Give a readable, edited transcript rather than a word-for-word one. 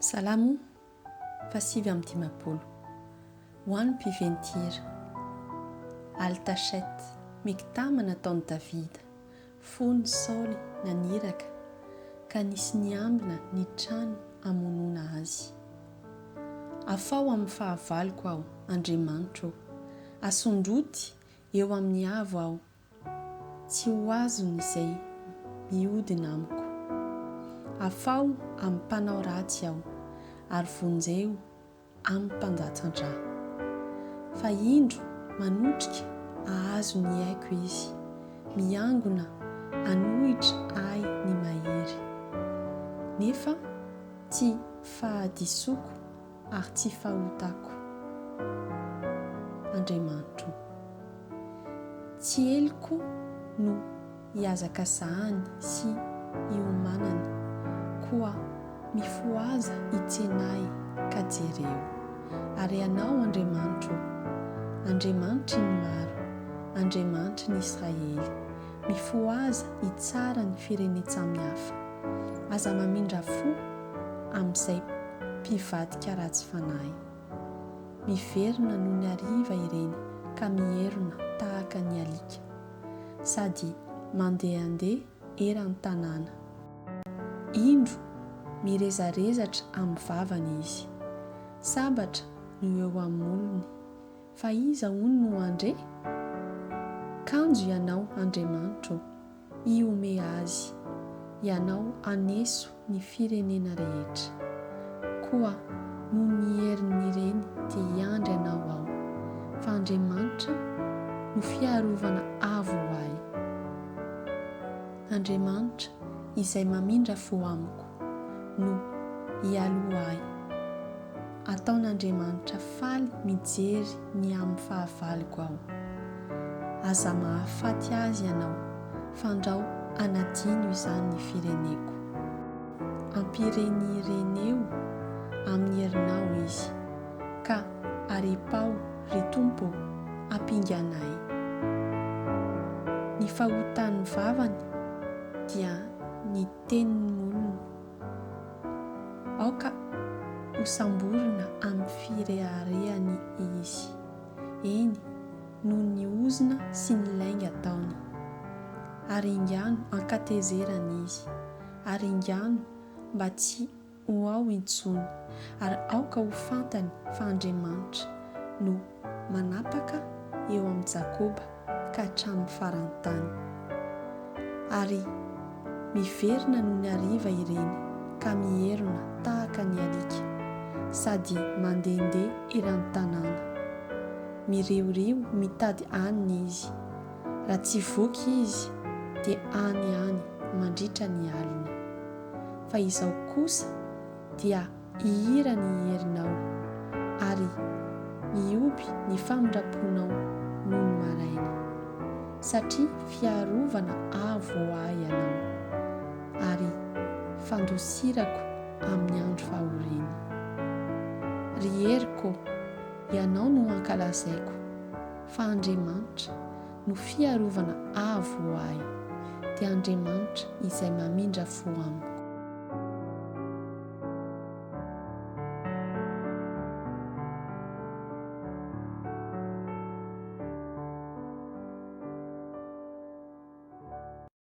Salamo fasivy amin'ny dimapolo ho an'ny mpiventira Altachette miktamana taon'i Davida fony Saoly naniraka ka nisy niambina ny trano hamonoana azy. Afao amin'ny fahavaloko aho Andriamanitro, asondroty eo amin'ny avo aho, tsy ho azony izay mihodina amiko. Afao amin'ny mpanao ratsy aho ary vonjeo amin'ny mpanjatsan-drà. Fa indro manotrika ahazo ny aiko izy, miangona anohitra ahy ny mahery. Nefa tsy fahadisoko ary tsy fahotako. Andriamanitro, tsy eliko no hiazakazahany sy hiomanany, koa mifoaza hitsenay ka jereo. Ary ianao Andriamanitro, Andriamanitry ny maro, Andriamanitry ny Israely, mifoaza hitsara ny firenetsamihafa. Aza mamindra fo amin'izay mpivadika ratsy fanahy. Miverina noho ny hariva ireny ka mierona tahaka ny alika, sady mandehandeha eran'ny tanàna. Indro mirezarezatra amin'ny vavany izy, sabatra no eo amin'ny olony, fa iza hono no andre? Kanjo ianao Andriamanitro, hiome azy, ianao aneso ny firenena rehetra. Koa no ny herin'ireny dia hiandry ianao aho, fa Andriamanitra no fiarovana avo ahy. Andriamanitra izay mamindra fo amiko no hialo ahy. Ataon'Andriamanitra faly mijery ny amin'ny fahavaloko aho. Aza mahafaty azy ianao, fandrao anadino izany ny fireneko. Ampirenireneo amin'ny herinao izy, ka arepao ry Tompo ampinganay. Ny fahotan'ny vavany dia ny tenin'ny olona. Aoka ho samborina amin'ny fireharehany izy, eny noho ny ozina sy ny lainga ataony. Ary ingano ankatezerana izy, ary ingano mba tsy ho ao intsony, ary aoka ho fantany fa Andriamanitra no manapaka eo amin'ny Jakoba ka hatramin'ny farantany. Ary miverina noho ny hariva ireny ka mierona tahaka ny alika, sady mandehandeha eran'ny tanàna. Mireoreo mitady hanina izy, raha tsy voky izy dia any mandritra ny alina. Fa izao kosa dia hihira ny herinao, ary mioby ny famindraponao noho ny maraina, satria fiarovana avo ahy ianao, ary fandosirako amin'ny andro fahoriana. Ry heriko, ianao no ankalazaiko, fa Andriamanitra no fiarovana avo ahy, dia Andriamanitra izay mamindra fo amiko.